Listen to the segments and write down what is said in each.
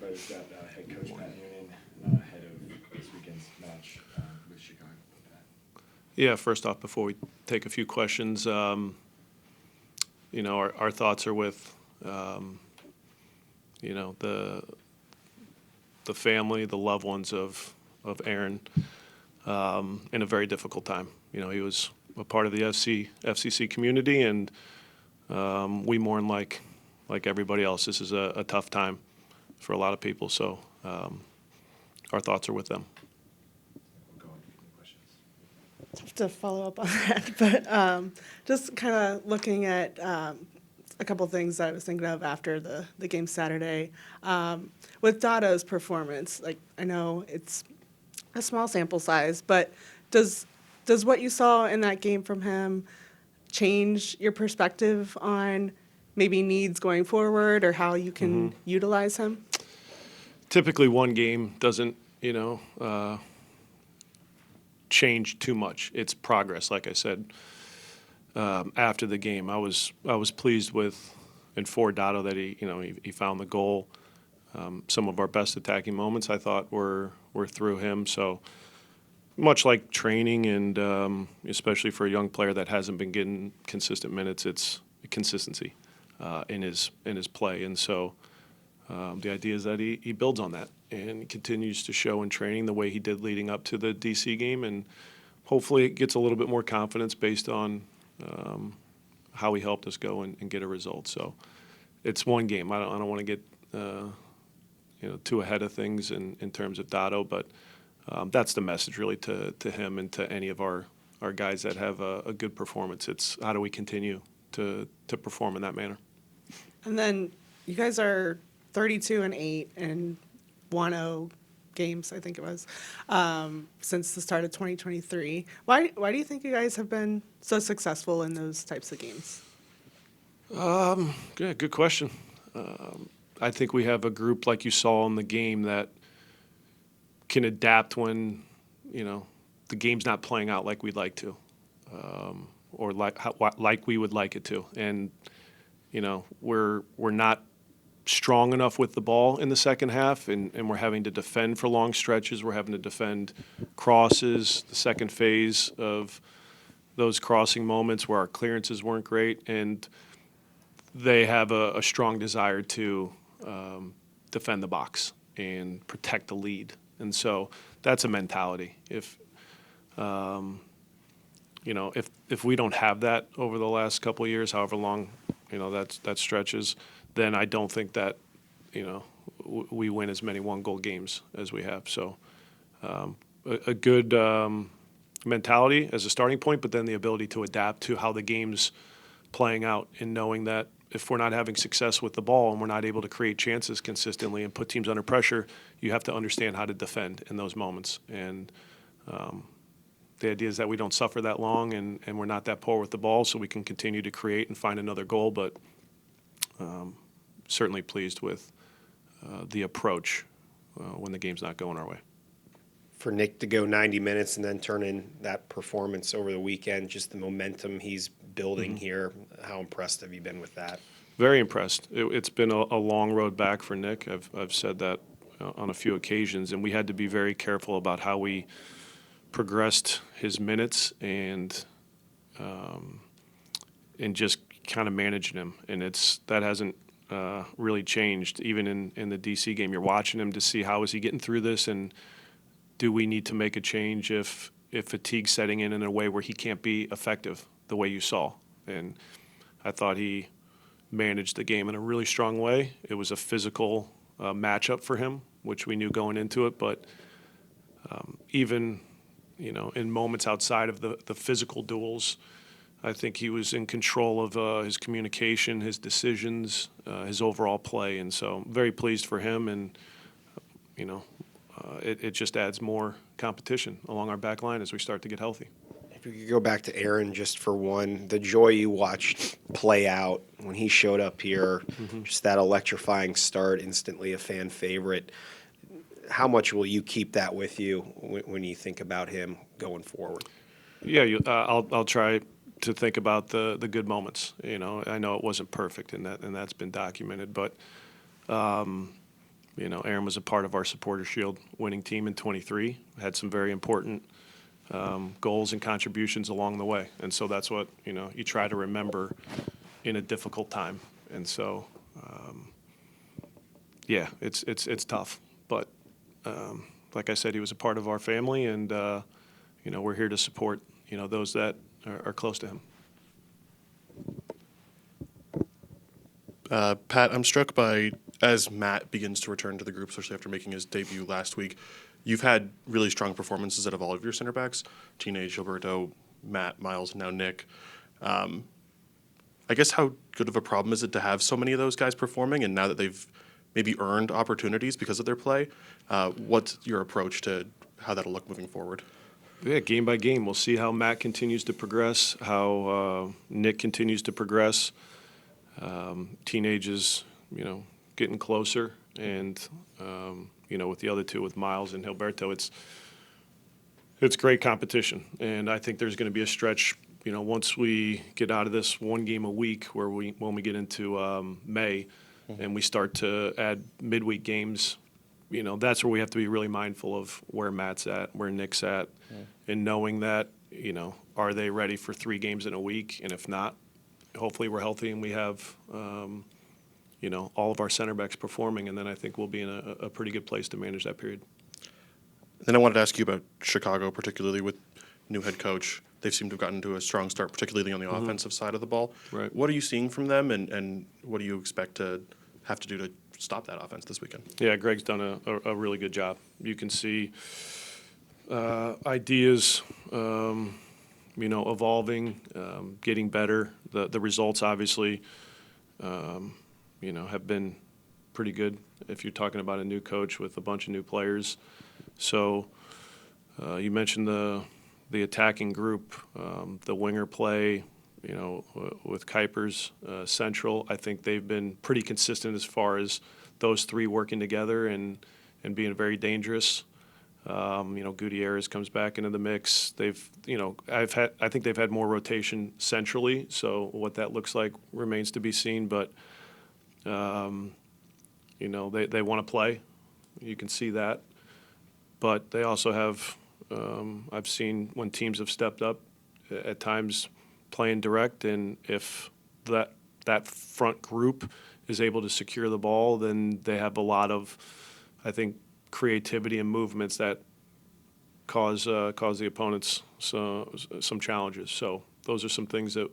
both got head coach Pat Noonan ahead of this weekend's match with Chicago. Yeah, first off, before we take a few questions, our thoughts are with, the family, the loved ones of Aaron in a very difficult time. He was a part of the FCC community, and we mourn like everybody else. This is a tough time for a lot of people, so our thoughts are with them. Tough to follow up on that, but just kind of looking at a couple things that I was thinking of after the game Saturday. With Dado's performance, like I know it's a small sample size, but does what you saw in that game from him change your perspective on maybe needs going forward or how you can utilize him? Typically, one game doesn't, change too much. It's progress, like I said. After the game, I was pleased with and for Dado that he found the goal. Some of our best attacking moments I thought were through him. So much like training, and especially for a young player that hasn't been getting consistent minutes, it's consistency in his play. And so the idea is that he builds on that and continues to show in training the way he did leading up to the DC game, and hopefully it gets a little bit more confidence based on how he helped us go and get a result. So it's one game. I don't want to get too ahead of things in terms of Dado, but that's the message really to him and to any of our guys that have a good performance. It's how do we continue to perform in that manner. And then you guys are 32-8 and 1-0 games, I think it was, since the start of 2023. Why do you think you guys have been so successful in those types of games? Good question. I think we have a group like you saw in the game that can adapt when, the game's not playing out like we'd like to, or like we would like it to. And, we're not strong enough with the ball in the second half, and we're having to defend for long stretches. We're having to defend crosses, the second phase of those crossing moments where our clearances weren't great, and they have a strong desire to defend the box and protect the lead. And so that's a mentality. If we don't have that over the last couple of years, however long, that stretches, then I don't think that, we win as many one-goal games as we have. So a good mentality as a starting point, but then the ability to adapt to how the game's playing out, and knowing that if we're not having success with the ball and we're not able to create chances consistently and put teams under pressure, you have to understand how to defend in those moments. And the idea is that we don't suffer that long, and we're not that poor with the ball, so we can continue to create and find another goal. But certainly pleased with the approach when the game's not going our way. For Nick to go 90 minutes and then turn in that performance over the weekend, just the momentum he's building here, how impressed have you been with that? Very impressed. It's been a long road back for Nick. I've said that on a few occasions, and we had to be very careful about how we progressed his minutes and just kind of managing him. And that hasn't really changed. Even in the DC game, you're watching him to see how is he getting through this, and do we need to make a change if fatigue's setting in a way where he can't be effective the way you saw. And I thought he managed the game in a really strong way. It was a physical matchup for him, which we knew going into it, but even in moments outside of the physical duels, I think he was in control of his communication, his decisions, his overall play. And so I'm very pleased for him, and it just adds more competition along our back line as we start to get healthy. If we could go back to Aaron just for one, the joy you watched play out when he showed up here, just that electrifying start, instantly a fan favorite. How much will you keep that with you when you think about him going forward? Yeah, I'll try to think about the good moments. I know it wasn't perfect, and that's been documented, but Aaron was a part of our Supporter Shield winning team in 23, had some very important goals and contributions along the way. And so that's what, you try to remember in a difficult time. And so, yeah, it's tough. But like I said, he was a part of our family, and, we're here to support, those that are close to him. Pat, I'm struck by, as Matt begins to return to the group, especially after making his debut last week, you've had really strong performances out of all of your center backs, Teenage, Gilberto, Matt, Miles, and now Nick. I guess how good of a problem is it to have so many of those guys performing, and now that they've maybe earned opportunities because of their play, what's your approach to how that'll look moving forward? Yeah, game by game. We'll see how Matt continues to progress, how Nick continues to progress. Teenage is, getting closer, and with the other two, with Miles and Gilberto, it's great competition, and I think there's going to be a stretch. Once we get out of this one game a week, when we get into May, and we start to add midweek games, that's where we have to be really mindful of where Matt's at, where Nick's at, and knowing that, are they ready for 3 games in a week, and if not, hopefully we're healthy and we have, all of our center backs performing, and then I think we'll be in a pretty good place to manage that period. Then I wanted to ask you about Chicago, particularly with new head coach. They seem to have gotten to a strong start, particularly on the offensive side of the ball. Right. What are you seeing from them, and what do you expect to have to do to stop that offense this weekend? Yeah, Greg's done a really good job. You can see ideas, evolving, getting better. The results, obviously, have been pretty good if you're talking about a new coach with a bunch of new players. So you mentioned the attacking group, the winger play, with Kuipers, Central. I think they've been pretty consistent as far as those 3 working together and being very dangerous. Gutierrez comes back into the mix. They've, I think they've had more rotation centrally. So what that looks like remains to be seen. But, they want to play. You can see that. But they also have, I've seen when teams have stepped up at times playing direct, and if that front group is able to secure the ball, then they have a lot of, I think, creativity and movements that cause the opponents some challenges. So those are some things that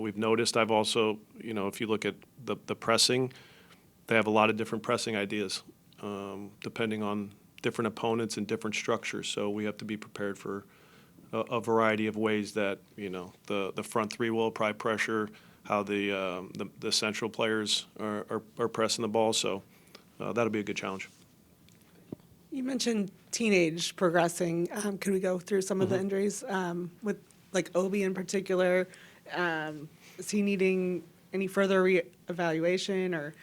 we've noticed. I've also, if you look at the pressing, they have a lot of different pressing ideas depending on different opponents and different structures. So we have to be prepared for a variety of ways that the front 3 will apply pressure, how the central players are pressing the ball. So that'll be a good challenge. You mentioned Teenage progressing. Could we go through some of the injuries with like Obi in particular? Is he needing any further reevaluation or?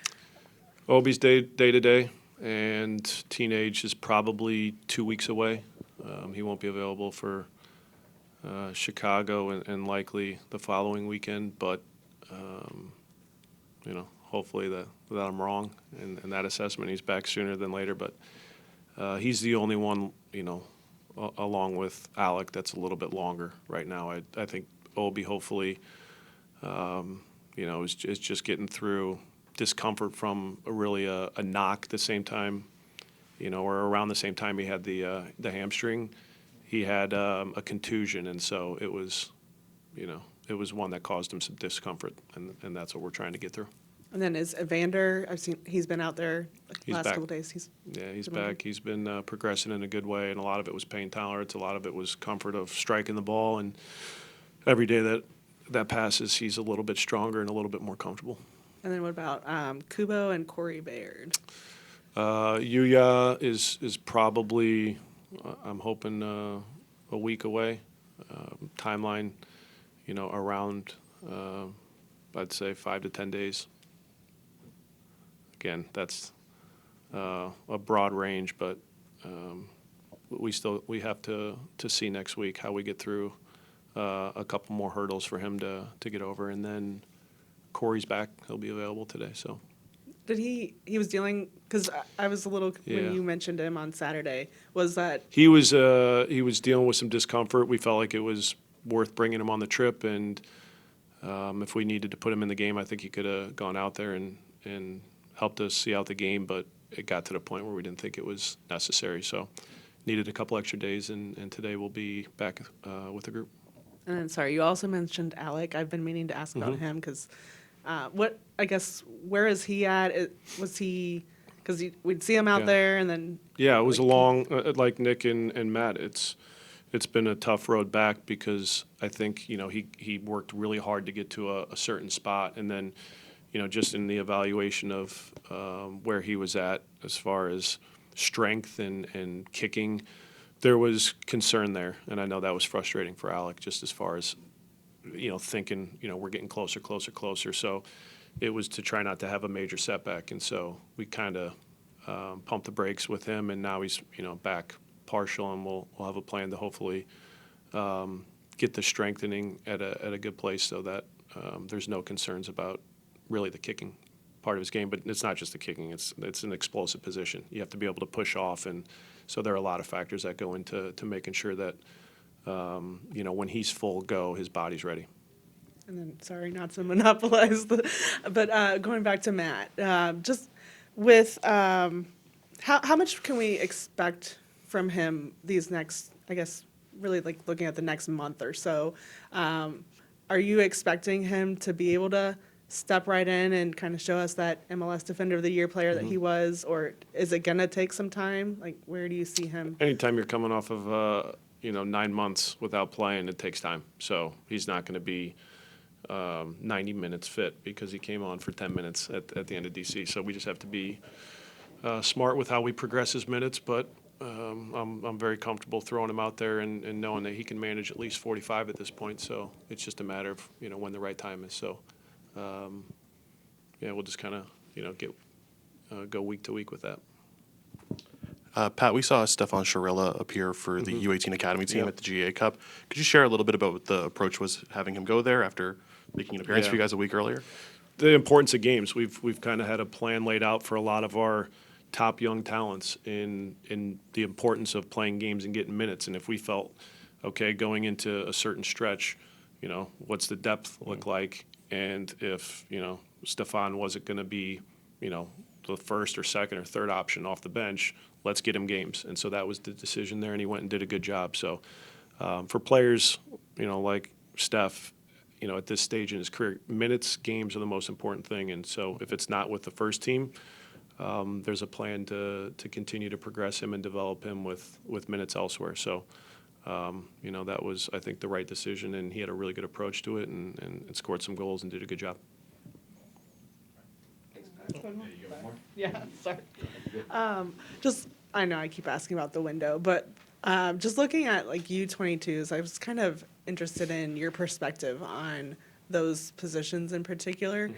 Obi's day to day, and Teenage is probably 2 weeks away. He won't be available for Chicago and likely the following weekend, but hopefully that I'm wrong in that assessment. He's back sooner than later, but he's the only one, along with Alec, that's a little bit longer right now. I think Obi hopefully, is just getting through discomfort from a knock the same time, or around the same time he had the hamstring. He had a contusion, and so it was one that caused him some discomfort, and that's what we're trying to get through. And then is Evander, I've seen he's been out there He's last back. couple days. He's back. He's been progressing in a good way, and a lot of it was pain tolerance. A lot of it was comfort of striking the ball, and every day that passes, he's a little bit stronger and a little bit more comfortable. And then what about Kubo and Corey Baird? Yuya is probably, I'm hoping, a week away. Timeline, around, I'd say 5 to 10 days. Again, that's a broad range, but we have to see next week how we get through a couple more hurdles for him to get over, and then Corey's back. He'll be available today. So Did he was dealing, because I was a little, Yeah. when you mentioned him on Saturday, was that, He was dealing with some discomfort. We felt like it was worth bringing him on the trip, and if we needed to put him in the game, I think he could have gone out there and helped us see out the game. But it got to the point where we didn't think it was necessary, so needed a couple extra days, and today we'll be back with the group. and then, sorry, you also mentioned Alec. I've been meaning to ask about him, because where is he at? Was he, because we'd see him out Yeah. there, and then. Yeah, it was a like, long, like Nick and Matt, it's been a tough road back because I think, he worked really hard to get to a certain spot. And then, just in the evaluation of where he was at as far as strength and kicking, there was concern there. And I know that was frustrating for Alec, just as far as, thinking, we're getting closer. So it was to try not to have a major setback. And so we kind of pumped the brakes with him, and now he's, back partial, and we'll have a plan to hopefully get the strengthening at a good place so that there's no concerns about really the kicking part of his game. But it's not just the kicking; it's an explosive position. You have to be able to push off, and so there are a lot of factors that go into making sure that when he's full go, his body's ready. And then, sorry, not to monopolize but going back to Matt, just with how much can we expect from him these next, I guess, really like looking at the next month or so? Are you expecting him to be able to step right in and kind of show us that MLS Defender of the Year player that he was, or is it gonna take some time? Like, where do you see him? Anytime you're coming off of 9 months without playing, it takes time. So he's not going to be 90 minutes fit because he came on for 10 minutes at the end of DC. So we just have to be smart with how we progress his minutes. But I'm very comfortable throwing him out there and knowing that he can manage at least 45 at this point. So it's just a matter of when the right time is. So we'll just kind of go week to week with that. Pat, we saw Stefan Sharilla appear for the U18 Academy team Yep. at the GA Cup. Could you share a little bit about what the approach was having him go there after making an appearance for you guys a week earlier? The importance of games. We've kind of had a plan laid out for a lot of our top young talents in the importance of playing games and getting minutes. And if we felt, okay, going into a certain stretch, what's the depth look like? And if, Stefan wasn't going to be, the first or second or third option off the bench, let's get him games. And so that was the decision there, and he went and did a good job. So for players, like Steph, at this stage in his career, minutes, games are the most important thing. And so if it's not with the first team, there's a plan to continue to progress him and develop him with minutes elsewhere. So, that was, I think, the right decision, and he had a really good approach to it and scored some goals and did a good job. Yeah, sorry. I know I keep asking about the window, but just looking at like U22s, I was kind of interested in your perspective on those positions in particular.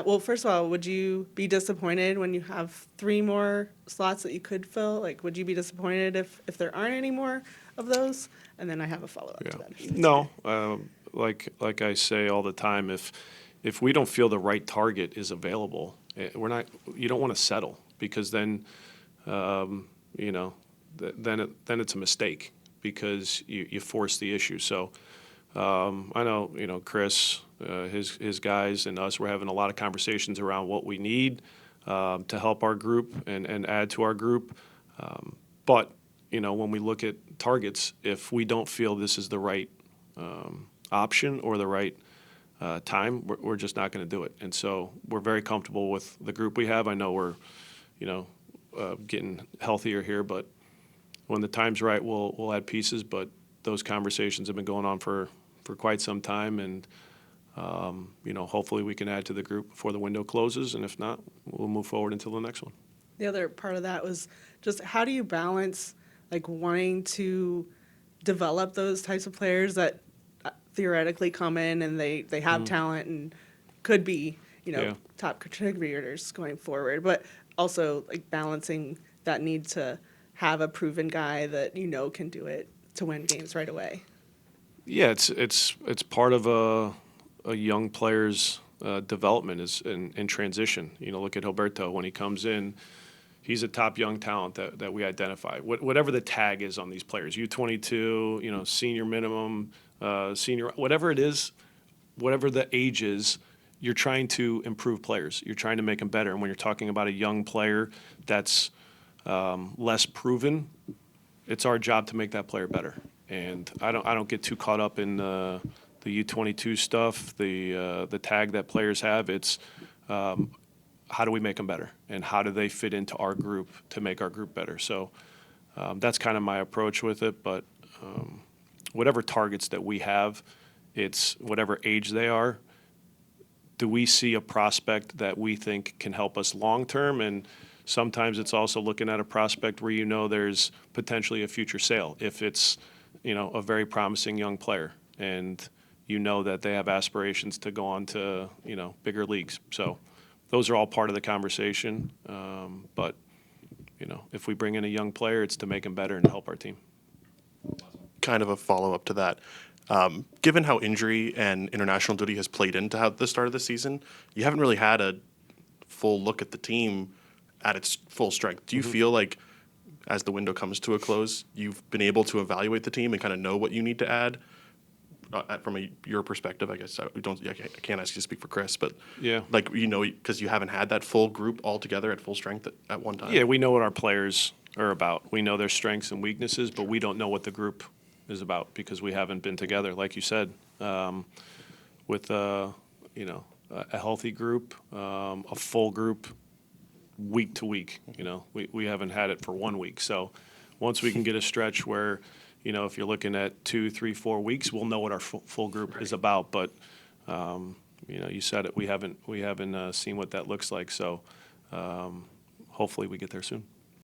Well, first of all, would you be disappointed when you have 3 more slots that you could fill? Like, would you be disappointed if there aren't any more of those? And then I have a follow-up to that. No, like I say all the time, if we don't feel the right target is available, you don't want to settle, because then, then it's a mistake because you force the issue. So I know, Chris, his guys and us, we're having a lot of conversations around what we need to help our group and add to our group. But, when we look at targets, if we don't feel this is the right option or the right time, we're just not going to do it. And so we're very comfortable with the group we have. I know we're, getting healthier here, but when the time's right, we'll add pieces. But those conversations have been going on for quite some time, and hopefully we can add to the group before the window closes. And if not, we'll move forward until the next one. The other part of that was just, how do you balance like wanting to develop those types of players that theoretically come in and they have talent and could be, Yeah. top contributors going forward, but also like balancing that need to have a proven guy that can do it to win games right away? Yeah, it's part of a young player's development is in transition. Look at Gilberto when he comes in. He's a top young talent that we identify. Whatever the tag is on these players, U22, senior minimum, senior, whatever it is, whatever the age is, you're trying to improve players. You're trying to make them better. And when you're talking about a young player that's less proven, it's our job to make that player better. And I don't get too caught up in the U22 stuff, the tag that players have. It's how do we make them better, and how do they fit into our group to make our group better? So that's kind of my approach with it. But whatever targets that we have, it's whatever age they are. Do we see a prospect that we think can help us long term? And sometimes it's also looking at a prospect where there's potentially a future sale if it's a very promising young player and that they have aspirations to go on to bigger leagues. So those are all part of the conversation. But if we bring in a young player, it's to make him better and help our team. Kind of a follow-up to that. Given how injury and international duty has played into how the start of the season, you haven't really had a full look at the team at its full strength. Do you feel like as the window comes to a close, you've been able to evaluate the team and kind of know what you need to add? From your perspective, I guess I can't ask you to speak for Chris, but Yeah. because you haven't had that full group all together at full strength at one time. Yeah, we know what our players are about. We know their strengths and weaknesses, but we don't know what the group is about because we haven't been together, like you said, with a healthy group, a full group, week to week. We haven't had it for 1 week. So once we can get a stretch where if you're looking at 2, 3, 4 weeks, we'll know what our full group is about. But you said it. We haven't seen what that looks like. So hopefully we get there soon.